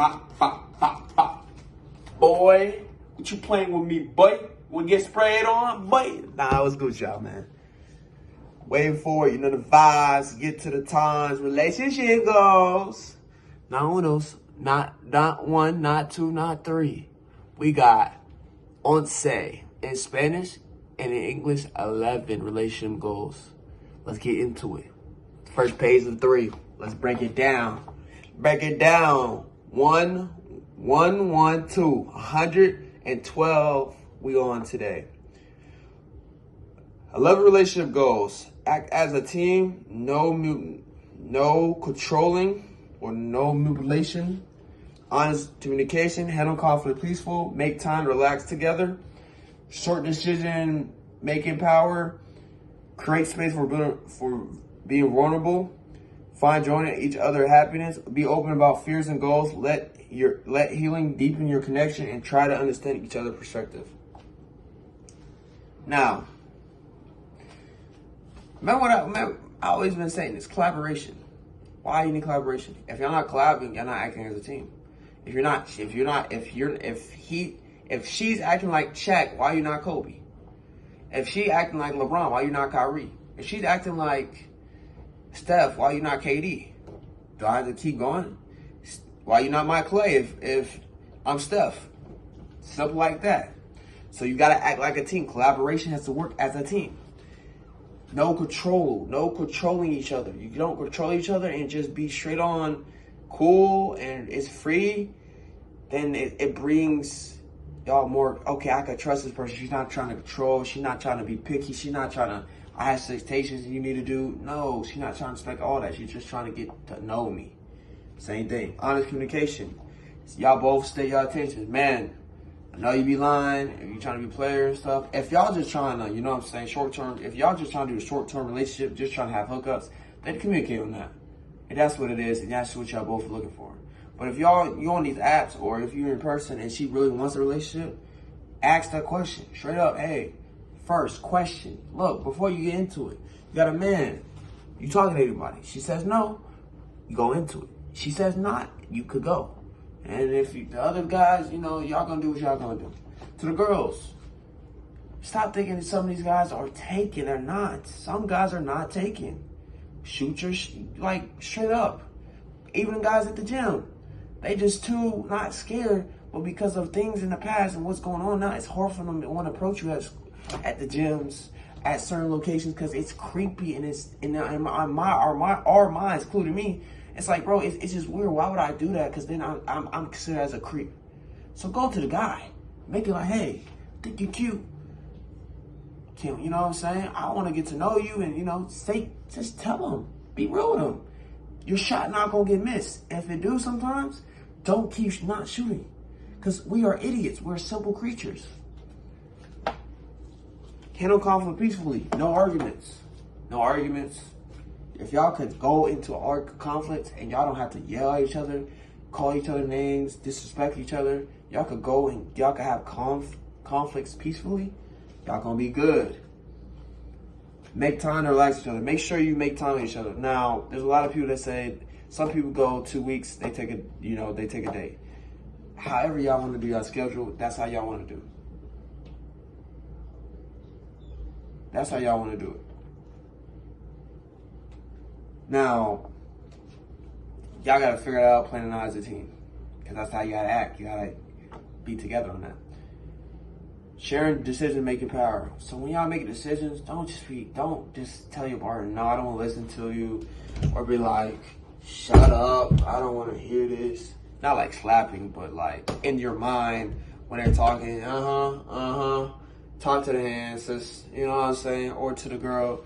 Bop, bop, bop, bop. Boy, what you playing with me, boy? Wanna get sprayed on, boy? Nah, what's good, y'all, man? Waiting for it, you know the vibes, get to the times, relationship goals. Not one of those, not one, not two, not three. We got once in Spanish and in English, 11 relationship goals. Let's get into it. First page of 3. Let's break it down. Break it down. 112. We on today. 11 relationship goals. Act as a team. No controlling or no manipulation. Honest communication. Handle conflict peaceful. Make time. Relax together. Short decision making power. Create space for being vulnerable. Find joy in each other's happiness. Be open about fears and goals. Let healing deepen your connection and try to understand each other's perspective. Now, remember what I always been saying, this collaboration. Why you need collaboration? If you're not collabing, you're not acting as a team. If she's acting like Shaq, why you not Kobe? If she acting like LeBron, why you not Kyrie? If she's acting like Steph, why you not KD? Do I have to keep going? Why you not my Clay if I'm Steph? Simple like that. So you gotta act like a team. Collaboration has to work as a team. No control, no controlling each other. You don't control each other and just be straight on cool and it's free, then it brings y'all more, okay, I can trust this person. She's not trying to control. She's not trying to be picky. She's not trying to, I have expectations you need to do. No, she's not trying to expect all that. She's just trying to get to know me. Same thing. Honest communication. Y'all both stay your attention. Man, I know you be lying if you're trying to be player and stuff. If y'all just trying to, you know what I'm saying, short term, if y'all just trying to do a short term relationship, just trying to have hookups, then communicate on that. And that's what it is, and that's what y'all both are looking for. But if you on these apps or if you're in person and she really wants a relationship, ask that question straight up. Hey, first question. Look, before you get into it, you got a man. You talking to anybody? She says no, you go into it. She says not, you could go. And if the other guys, you know, y'all gonna do what y'all gonna do. To the girls, stop thinking that some of these guys are taken. They're not. Some guys are not taken. Shoot your, like, straight up. Even the guys at the gym. They just too not scared, but because of things in the past and what's going on now, it's hard for them to want to approach you at the gyms, at certain locations, because it's creepy and it's in our minds, including me. It's like, bro, it's just weird. Why would I do that? Because then I'm considered as a creep. So go to the guy, make it like, hey, I think you're cute. You know what I'm saying? I want to get to know you, and just tell him, be real with him. Your shot not gonna get missed. And if it do sometimes, don't keep not shooting. Because we are idiots. We're simple creatures. Handle conflict peacefully. No arguments. No arguments. If y'all could go into conflict and y'all don't have to yell at each other, call each other names, disrespect each other, y'all could go and y'all could have conflicts peacefully, y'all gonna be good. Make time to relax each other. Make sure you make time with each other. Now, there's a lot of people that say, some people go 2 weeks, they take a day. However y'all want to do your schedule, that's how y'all want to do it. That's how y'all want to do it. Now, y'all got to figure it out, planning out as a team. Because that's how you got to act. You got to be together on that. Sharing decision-making power. So when y'all make decisions, don't just tell your partner, no, I don't want to listen to you. Or be like, shut up, I don't want to hear this. Not like slapping, but like in your mind when they're talking, talk to the hands, sis, you know what I'm saying? Or to the girl,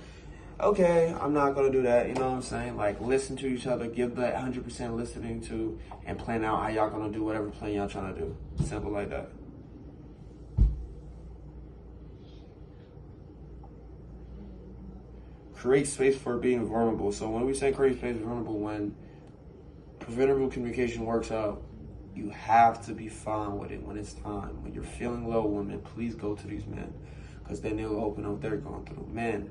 okay, I'm not going to do that, you know what I'm saying? Like, listen to each other, give that 100% listening to, and plan out how y'all going to do whatever plan y'all trying to do. Simple like that. Create space for being vulnerable. So when we say create space for vulnerable, when preventable communication works out, you have to be fine with it when it's time. When you're feeling low, women, please go to these men, because then they'll open up what they're going through. Men,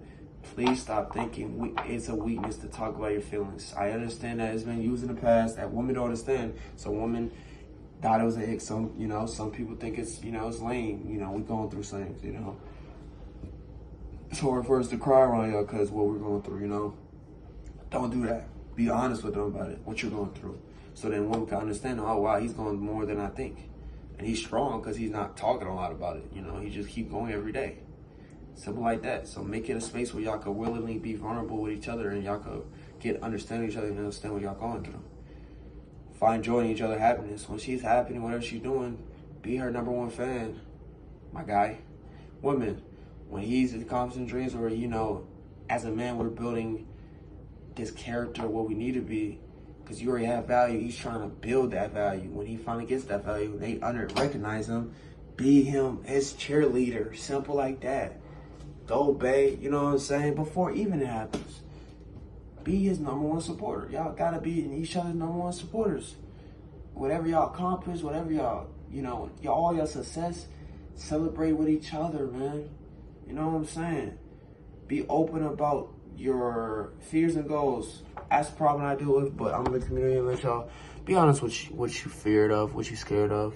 please stop thinking it's a weakness to talk about your feelings. I understand that it's been used in the past that women don't understand. So women, thought it was a hit. Some people think it's, it's lame. We going through things, It's hard for us to cry around y'all because what we're going through, Don't do that. Be honest with them about it, what you're going through. So then one can understand, oh, wow, he's going more than I think. And he's strong because he's not talking a lot about it. He just keep going every day. Simple like that. So make it a space where y'all can willingly be vulnerable with each other and y'all can understand each other and understand what y'all going through. Find joy in each other's happiness. When she's happy, whatever she's doing, be her number one fan, my guy. Women, when he's accomplishing dreams or, as a man, we're building this character, what we need to be, because you already have value. He's trying to build that value. When he finally gets that value, they recognize him. Be him as cheerleader. Simple like that. Go, babe. You know what I'm saying? Before even it happens. Be his number one supporter. Y'all gotta be each other's number one supporters. Whatever y'all accomplish, whatever y'all, all your success, celebrate with each other, man. You know what I'm saying? Be open about your fears and goals. That's the problem I deal with, but I'm in the community and let y'all be honest with what you feared of, what you scared of.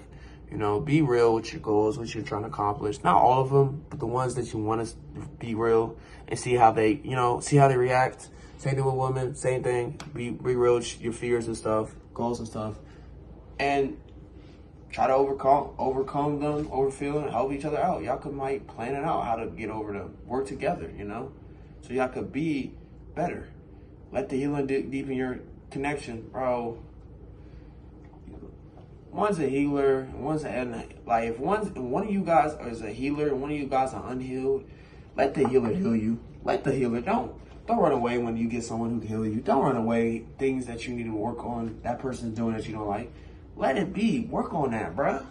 Be real with your goals, what you're trying to accomplish. Not all of them, but the ones that you want to be real and see how they react. Same thing with women, same thing. Be real with your fears and stuff, goals and stuff. And try to overcome them, overfeel, and help each other out. Y'all might plan it out how to get over them. Work together, So y'all could be better. Let the healing deepen your connection, bro. One's a healer, if one of you guys is a healer and one of you guys are unhealed, let the healer heal you. Let the healer don't run away when you get someone who can heal you. Don't run away things that you need to work on, that person's doing that you don't like. Let it be. Work on that, bruh.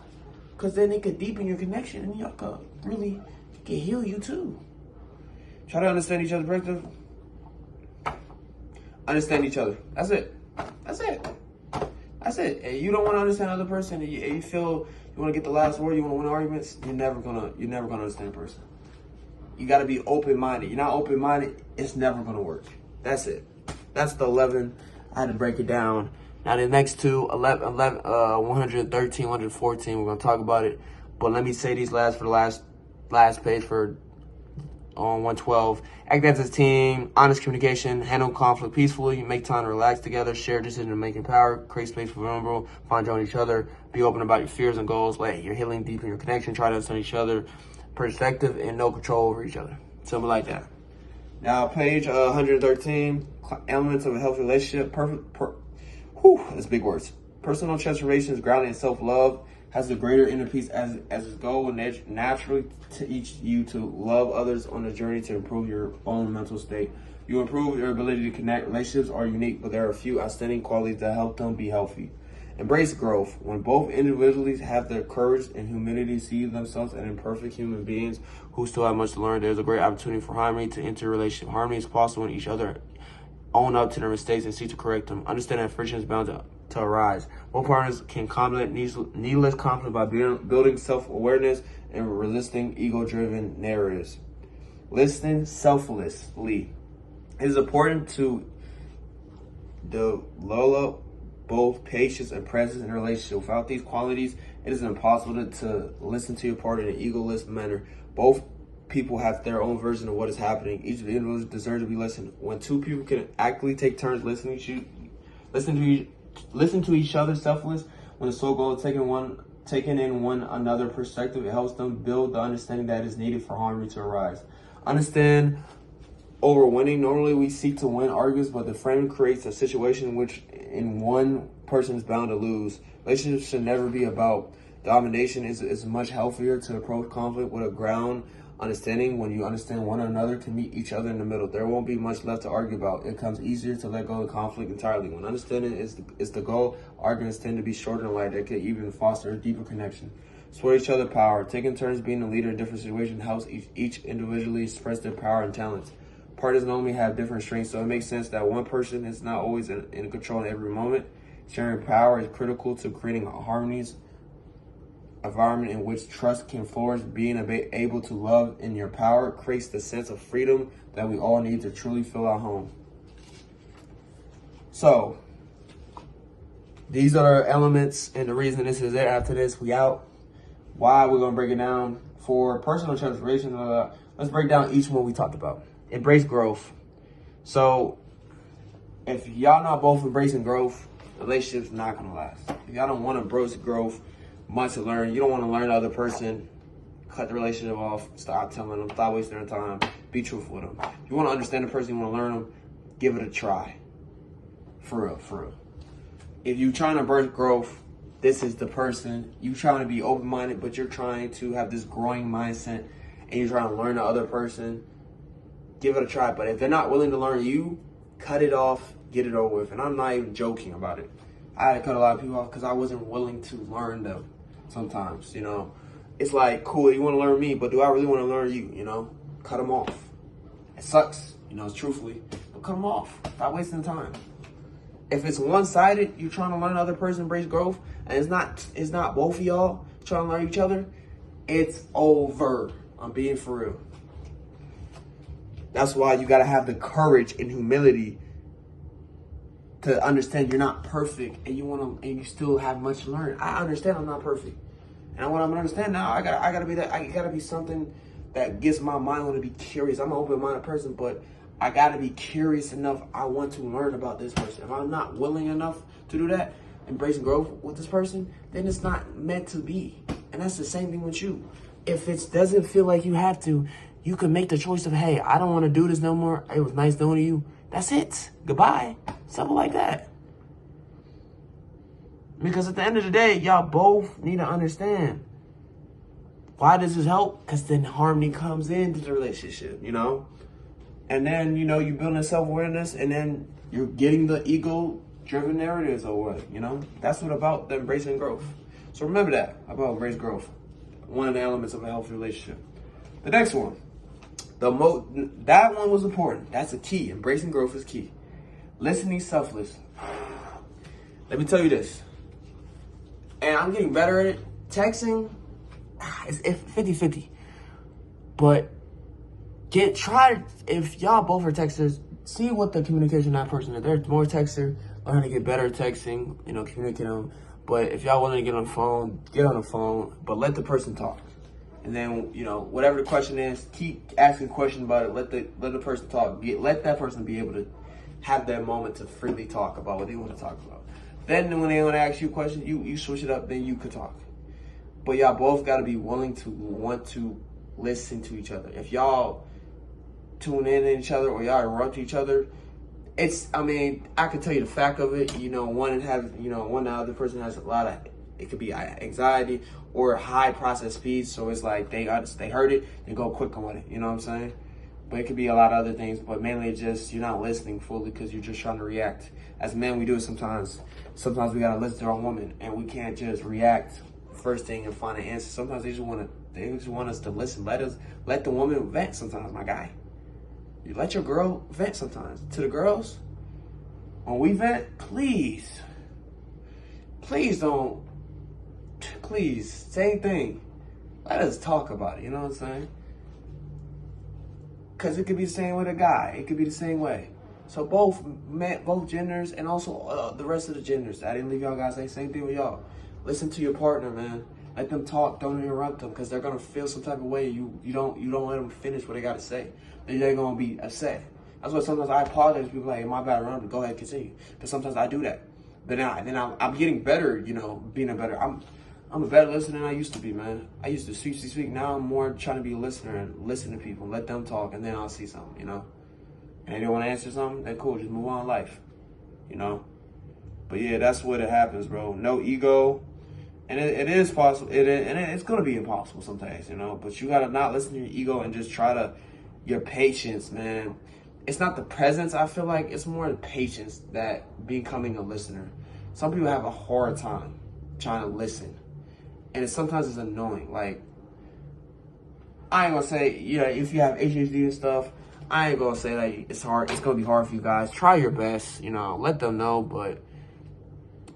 Because then it could deepen your connection and y'all could really heal you too. Try to understand each other's perspective. Understand each other. That's it. That's it. That's it. And you don't want to understand another person and you feel you want to get the last word, you want to win arguments, you're never gonna understand a person. You got to be open-minded. You're not open-minded, it's never going to work. That's it. That's the 11. I had to break it down. Now, the next two, 113, 114, we're going to talk about it. But let me say these last page for on 112. Act as a team, honest communication, handle conflict peacefully, make time to relax together, share decision-making power, create space for vulnerable, find joy in each other, be open about your fears and goals, let your healing deepen your connection, try to understand each other, perspective, and no control over each other. Simple like that. Now, page 113, elements of a healthy relationship. That's big words. Personal transformation is grounded in self-love, has the greater inner peace as its goal, and naturally teach you to love others on the journey to improve your own mental state. You improve your ability to connect. Relationships are unique, but there are a few outstanding qualities that help them be healthy. Embrace growth. When both individuals have the courage and humility to see themselves as imperfect human beings who still have much to learn, there's a great opportunity for harmony to enter a relationship. Harmony is possible when each other own up to their mistakes and seek to correct them. Understand that friction is bound to arise. Both partners can combat needless conflict by building self-awareness and resisting ego-driven narratives. Listen selflessly. It is important to develop both patience and presence in a relationship. Without these qualities, it is impossible to listen to your partner in an egoless manner. Both people have their own version of what is happening. Each individual deserves to be listened. When two people can actively take turns listening to each other selfless, when the sole goal is taking in one another perspective, it helps them build the understanding that is needed for harmony to arise. Understand over winning. Normally we seek to win arguments, but the framing creates a situation in which one person is bound to lose. Relationships should never be about domination. It's much healthier to approach conflict with a ground understanding. When you understand one another, to meet each other in the middle, there won't be much left to argue about. It comes easier to let go of conflict entirely. When understanding is the goal, arguments tend to be shorter in life. That can even foster a deeper connection. Support each other power. Taking turns being the leader in different situations helps each individually express their power and talents. Partners normally have different strengths, so it makes sense that one person is not always in control in every moment. Sharing power is critical to creating a harmonious environment in which trust can flourish. Being able to love in your power creates the sense of freedom that we all need to truly feel at home. So, These are the elements and the reason this is there. After this, we out. Why? We're going to break it down. For personal transformation, let's break down each one we talked about. Embrace growth. So, if y'all not both embracing growth, the relationship's not going to last. If y'all don't want to embrace growth, much to learn, you don't want to learn the other person, cut the relationship off, stop telling them, stop wasting their time, be truthful with them. If you want to understand the person, you want to learn them, give it a try. For real, for real. If you're trying to embrace growth, this is the person. You trying to be open-minded, but you're trying to have this growing mindset, and you're trying to learn the other person, give it a try. But if they're not willing to learn you, cut it off, get it over with. And I'm not even joking about it. I had to cut a lot of people off because I wasn't willing to learn them sometimes, you know. It's like, cool, you want to learn me, but do I really want to learn you, you know? Cut them off. It sucks, you know, truthfully, but cut them off. Stop wasting time. If it's one-sided, you're trying to learn the other person, embrace growth, and it's not both of y'all trying to learn each other, it's over. I'm being for real. That's why you got to have the courage and humility to understand you're not perfect and you still have much to learn. I understand I'm not perfect. And what I'm gonna understand now, I gotta be something that gets my mind want to be curious. I'm an open-minded person, but I gotta be curious enough. I want to learn about this person. If I'm not willing enough to do that, embracing growth with this person, then it's not meant to be. And that's the same thing with you. If it doesn't feel like you have to, you can make the choice of, hey, I don't want to do this no more. It was nice knowing you. That's it. Goodbye. Something like that. Because at the end of the day, y'all both need to understand. Why does this help? Because then harmony comes into the relationship, you know? And then, you know, you're building self-awareness, and then you're getting the ego-driven narratives or what, you know? That's what about the embracing growth. So remember that, about embrace growth. One of the elements of a healthy relationship. The next one. That one was important. That's the key. Embracing growth is key. Listening selfless. Let me tell you this. And I'm getting better at it. Texting, it's 50-50. But if y'all both are texters, see what the communication that person is. There's more texter, learn to get better at texting, you know, communicate them. But if y'all want to get on the phone, get on the phone, but let the person talk. And then, you know, whatever the question is, keep asking questions about it. Let the person talk. Let that person be able to have that moment to freely talk about what they want to talk about. Then when they want to ask you questions, you switch it up, then you could talk. But y'all both got to be willing to want to listen to each other. If y'all tune in to each other or y'all interrupt each other, I could tell you the fact of it, you know, one the other person has a lot of, it could be anxiety or high process speed. So it's like they heard it, they go quick on it, you know what I'm saying? But it could be a lot of other things, but mainly just you're not listening fully because you're just trying to react. As men, we do it sometimes. Sometimes we gotta listen to our woman, and we can't just react first thing and find an answer. Sometimes they just want us to listen. Let the woman vent sometimes, my guy. You let your girl vent sometimes. To the girls, when we vent, please don't, same thing. Let us talk about it, you know what I'm saying? Because it could be the same with a guy. It could be the same way. So both genders and also the rest of the genders. I didn't leave y'all guys. Same thing with y'all. Listen to your partner, man. Let them talk. Don't interrupt them because they're gonna feel some type of way. You don't let them finish what they gotta say. Then they're gonna be upset. That's why sometimes I apologize to people like, hey, my bad, Ron, go ahead, continue. But sometimes I do that. But now I'm getting better. You know, being a better. I'm a better listener than I used to be, man. I used to speak. Now I'm more trying to be a listener and listen to people, let them talk, and then I'll see something, you know? And if they want to answer something, then cool, just move on in life, you know? But yeah, that's what it happens, bro. No ego. And it is possible, and it's going to be impossible sometimes, you know? But you got to not listen to your ego and just your patience, man. It's not the presence, I feel like. It's more the patience that becoming a listener. Some people have a hard time trying to listen. And sometimes it's annoying. Like, I ain't gonna say, you know, if you have ADHD and stuff, I ain't gonna say like it's hard. It's gonna be hard for you guys. Try your best, you know, let them know, but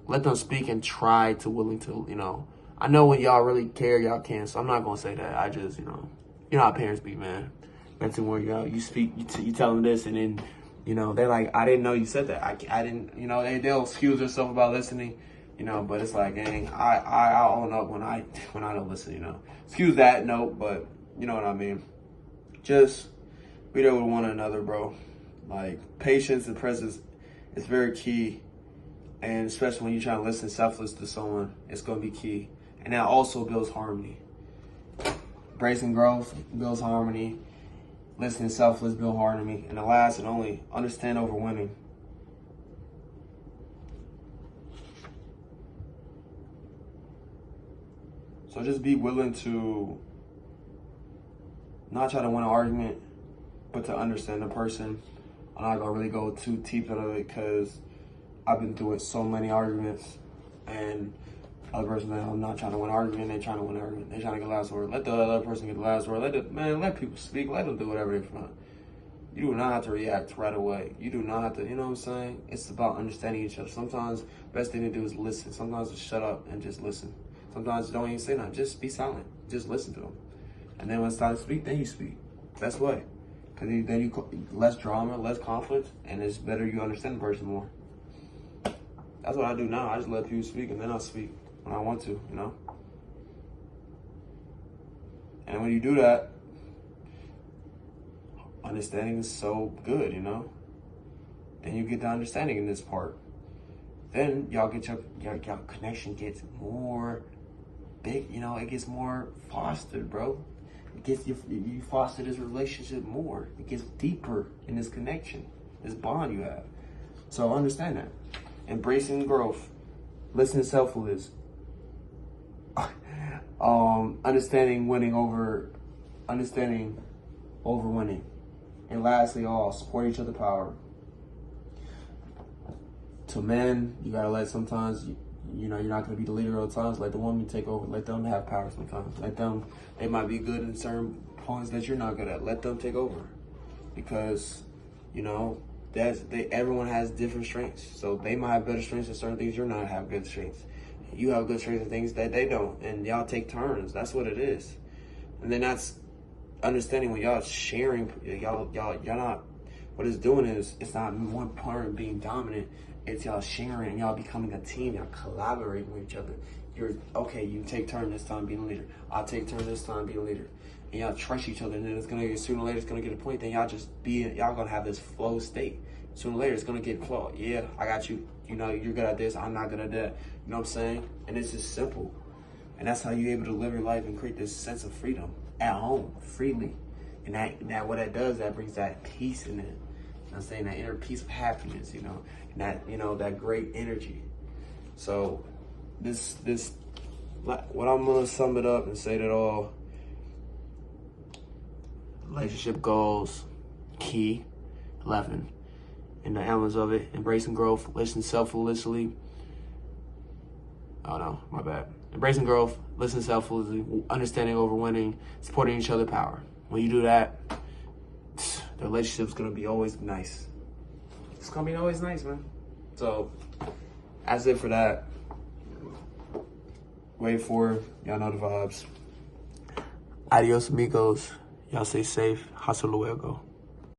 let them speak and try to willing to, you know. I know when y'all really care, y'all can, so I'm not gonna say that. I just, you know how parents be, man. That's where you speak, you tell them this, and then, you know, they're like, I didn't know you said that. I didn't, you know, they'll excuse themselves about listening. You know, but it's like, dang, I own up when I don't listen, you know. Excuse that note, but you know what I mean. Just be there with one another, bro. Like, patience and presence is very key. And especially when you're trying to listen selfless to someone, it's going to be key. And that also builds harmony. Embracing growth builds harmony. Listening selfless builds harmony. And the last and only, understand over winning. So just be willing to not try to win an argument, but to understand the person. I'm not gonna really go too deep into it because I've been through it so many arguments, and other person that I'm not trying to win an argument, they're trying to win an argument. They're trying to get the last word. Let the other person get the last word. Let people speak. Let them do whatever they want. You do not have to react right away. You do not have to, you know what I'm saying? It's about understanding each other. Sometimes the best thing to do is listen. Sometimes just shut up and just listen. Sometimes don't even say nothing. Just be silent. Just listen to them. And then when it's time to speak, then you speak. Best way. Because then you less drama, less conflict, and it's better you understand the person more. That's what I do now. I just let people speak, and then I speak when I want to, you know? And when you do that, understanding is so good, you know? Then you get the understanding in this part. Then y'all get your connection gets more big, you know, it gets more fostered, bro. It gets you foster this relationship more. It gets deeper in this connection, this bond you have. So understand that. Embracing growth, listening selfless, understanding over winning. And lastly, all support each other power. To men, you gotta let sometimes, you know, you're not gonna be the leader all the times. Let the woman take over. Let them have power sometimes. They might be good in certain points that you're not good at. Let them take over. Because, you know, everyone has different strengths. So they might have better strengths in certain things you're not have good strengths. You have good strengths in things that they don't. And y'all take turns. That's what it is. And then that's understanding when y'all sharing, y'all not, what it's doing is, it's not one part being dominant. It's y'all sharing and y'all becoming a team. Y'all collaborating with each other. Okay, you take turn this time being a leader. I'll take turn this time being a leader. And y'all trust each other. And then it's gonna get, sooner or later, it's gonna get a point. Then y'all gonna have this flow state. Sooner or later, it's gonna get flow. Yeah, I got you. You know, you're good at this. I'm not good at that. You know what I'm saying? And it's just simple. And that's how you're able to live your life and create this sense of freedom at home, freely. And that what that does, that brings that peace in it. I'm saying that inner peace of happiness, you know, and that, you know, that great energy. So what I'm gonna sum it up and say that all relationship goals, key, 11, and the elements of it: embracing growth, listen selflessly. Oh no, my bad. Embracing growth, listen selflessly, understanding over winning, supporting each other power. When you do that, the relationship's gonna be always nice. It's gonna be always nice, man. So that's it for that. Wait for it. Y'all know the vibes. Adios, amigos. Y'all stay safe. Hasta luego.